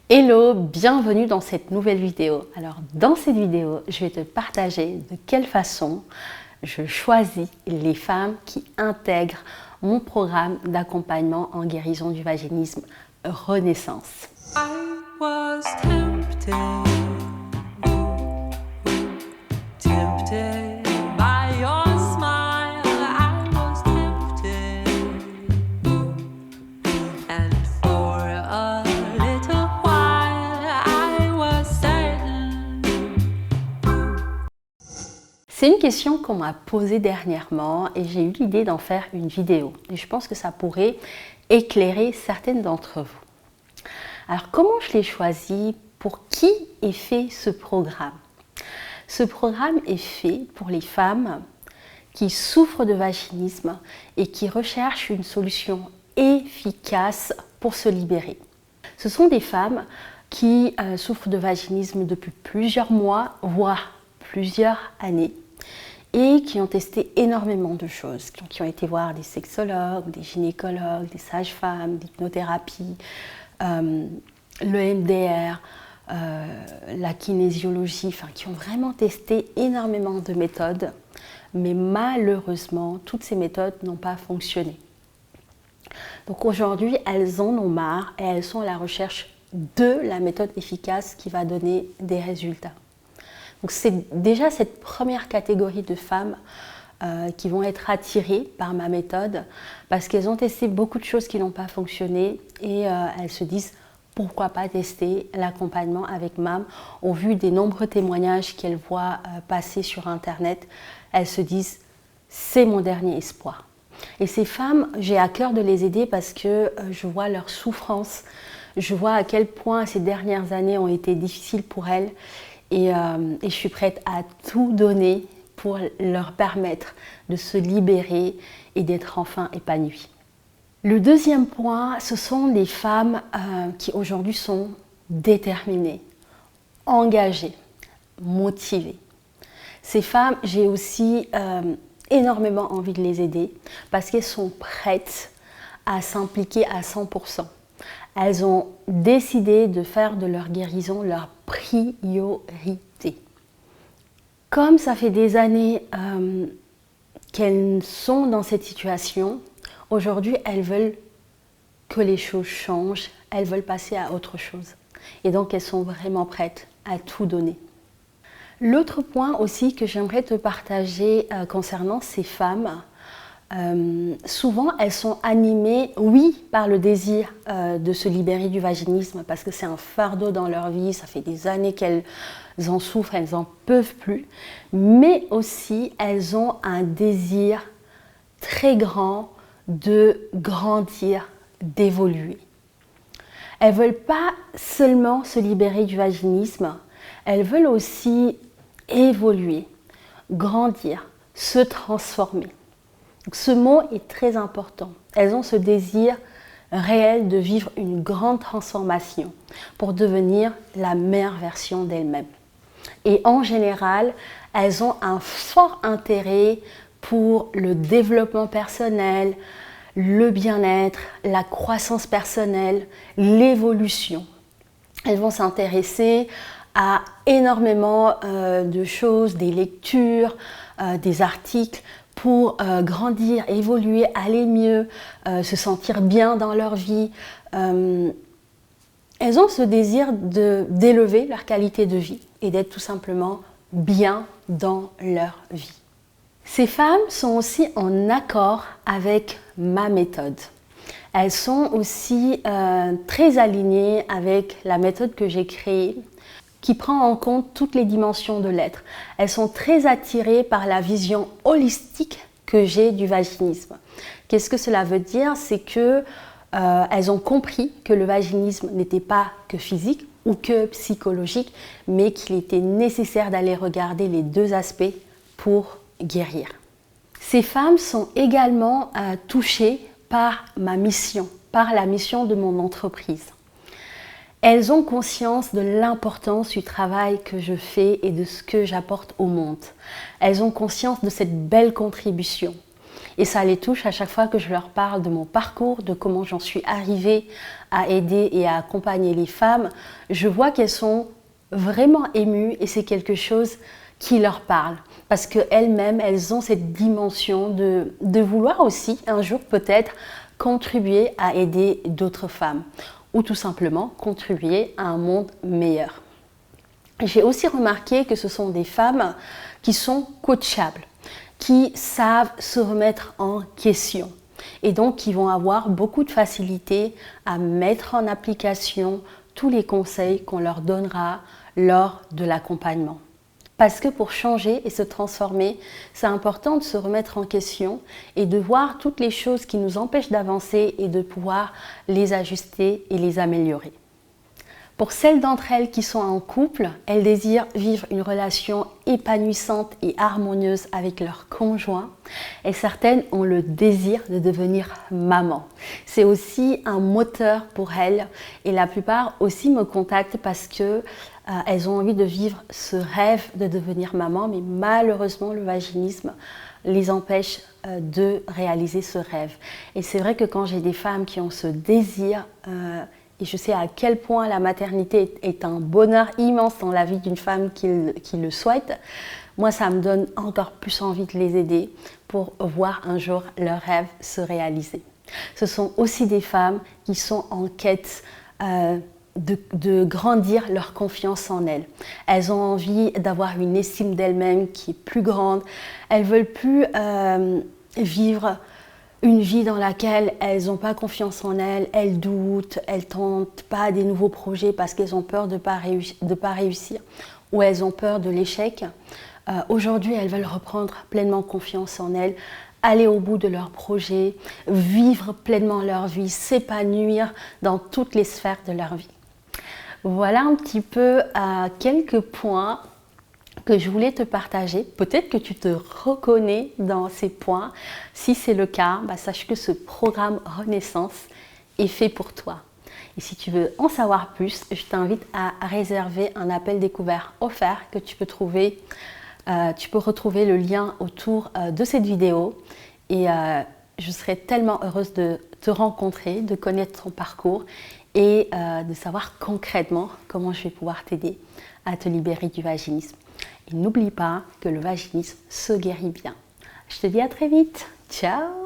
Hello, bienvenue dans cette nouvelle vidéo. Alors dans cette vidéo, je vais te partager de quelle façon je choisis les femmes qui intègrent mon programme d'accompagnement en guérison du vaginisme Renaissance. I was tempted by your smile. I was tempted, and for a little while I was certain. C'est une question qu'on m'a posée dernièrement et j'ai eu l'idée d'en faire une vidéo. Et je pense que ça pourrait éclairer certaines d'entre vous. Alors comment je l'ai choisi? Pour qui est fait ce programme? Ce programme est fait pour les femmes qui souffrent de vaginisme et qui recherchent une solution efficace pour se libérer. Ce sont des femmes qui souffrent de vaginisme depuis plusieurs mois, voire plusieurs années, et qui ont testé énormément de choses, qui ont été voir des sexologues, des gynécologues, des sages-femmes, l'hypnothérapie, le MDR, la kinésiologie, qui ont vraiment testé énormément de méthodes, mais malheureusement, toutes ces méthodes n'ont pas fonctionné. Donc aujourd'hui, elles en ont marre et elles sont à la recherche de la méthode efficace qui va donner des résultats. Donc c'est déjà cette première catégorie de femmes qui vont être attirées par ma méthode parce qu'elles ont testé beaucoup de choses qui n'ont pas fonctionné et elles se disent pourquoi pas tester l'accompagnement avec MAM. Au vu des nombreux témoignages qu'elles voient passer sur internet, elles se disent c'est mon dernier espoir. Et ces femmes, j'ai à cœur de les aider parce que je vois leur souffrance, je vois à quel point ces dernières années ont été difficiles pour elles et je suis prête à tout donner pour leur permettre de se libérer et d'être enfin épanouies. Le deuxième point, ce sont les femmes qui aujourd'hui sont déterminées, engagées, motivées. Ces femmes, j'ai aussi énormément envie de les aider parce qu'elles sont prêtes à s'impliquer à 100%. Elles ont décidé de faire de leur guérison leur priorité. Comme ça fait des années qu'elles sont dans cette situation, aujourd'hui, elles veulent que les choses changent, elles veulent passer à autre chose. Et donc, elles sont vraiment prêtes à tout donner. L'autre point aussi que j'aimerais te partager concernant ces femmes, souvent elles sont animées, oui, par le désir de se libérer du vaginisme parce que c'est un fardeau dans leur vie, ça fait des années qu'elles en souffrent, elles n'en peuvent plus, mais aussi elles ont un désir très grand de grandir, d'évoluer. Elles ne veulent pas seulement se libérer du vaginisme, elles veulent aussi évoluer, grandir, se transformer. Donc, ce mot est très important. Elles ont ce désir réel de vivre une grande transformation pour devenir la meilleure version d'elles-mêmes. Et en général, elles ont un fort intérêt pour le développement personnel, le bien-être, la croissance personnelle, l'évolution. Elles vont s'intéresser à énormément de choses, des lectures, des articles pour grandir, évoluer, aller mieux, se sentir bien dans leur vie. Elles ont ce désir d'élever leur qualité de vie et d'être tout simplement bien dans leur vie. Ces femmes sont aussi en accord avec ma méthode. Elles sont aussi très alignées avec la méthode que j'ai créée, qui prend en compte toutes les dimensions de l'être. Elles sont très attirées par la vision holistique que j'ai du vaginisme. Qu'est-ce que cela veut dire? C'est que elles ont compris que le vaginisme n'était pas que physique ou que psychologique, mais qu'il était nécessaire d'aller regarder les deux aspects pour guérir. Ces femmes sont également touchées par ma mission, par la mission de mon entreprise. Elles ont conscience de l'importance du travail que je fais et de ce que j'apporte au monde. Elles ont conscience de cette belle contribution. Et ça les touche à chaque fois que je leur parle de mon parcours, de comment j'en suis arrivée à aider et à accompagner les femmes. Je vois qu'elles sont vraiment émues et c'est quelque chose qui leur parle. Parce qu'elles-mêmes, elles ont cette dimension de vouloir aussi, un jour peut-être, contribuer à aider d'autres femmes. Ou tout simplement contribuer à un monde meilleur. J'ai aussi remarqué que ce sont des femmes qui sont coachables, qui savent se remettre en question et donc qui vont avoir beaucoup de facilité à mettre en application tous les conseils qu'on leur donnera lors de l'accompagnement. Parce que pour changer et se transformer, c'est important de se remettre en question et de voir toutes les choses qui nous empêchent d'avancer et de pouvoir les ajuster et les améliorer. Pour celles d'entre elles qui sont en couple, elles désirent vivre une relation épanouissante et harmonieuse avec leur conjoint et certaines ont le désir de devenir maman. C'est aussi un moteur pour elles et la plupart aussi me contactent parce que elles ont envie de vivre ce rêve de devenir maman, mais malheureusement le vaginisme les empêche de réaliser ce rêve. Et c'est vrai que quand j'ai des femmes qui ont ce désir, et je sais à quel point la maternité est un bonheur immense dans la vie d'une femme qui le souhaite, moi ça me donne encore plus envie de les aider pour voir un jour leur rêve se réaliser. Ce sont aussi des femmes qui sont en quête de grandir leur confiance en elles. Elles ont envie d'avoir une estime d'elles-mêmes qui est plus grande. Elles ne veulent plus vivre une vie dans laquelle elles n'ont pas confiance en elles, elles doutent, elles ne tentent pas des nouveaux projets parce qu'elles ont peur de ne pas réussir ou elles ont peur de l'échec. Aujourd'hui, elles veulent reprendre pleinement confiance en elles, aller au bout de leurs projets, vivre pleinement leur vie, s'épanouir dans toutes les sphères de leur vie. Voilà un petit peu quelques points que je voulais te partager. Peut-être que tu te reconnais dans ces points. Si c'est le cas, sache que ce programme Renaissance est fait pour toi. Et si tu veux en savoir plus, je t'invite à réserver un appel découvert offert que tu peux trouver. Tu peux retrouver le lien autour de cette vidéo. Et je serai tellement heureuse de te rencontrer, de connaître ton parcours et de savoir concrètement comment je vais pouvoir t'aider à te libérer du vaginisme. Et n'oublie pas que le vaginisme se guérit bien. Je te dis à très vite. Ciao!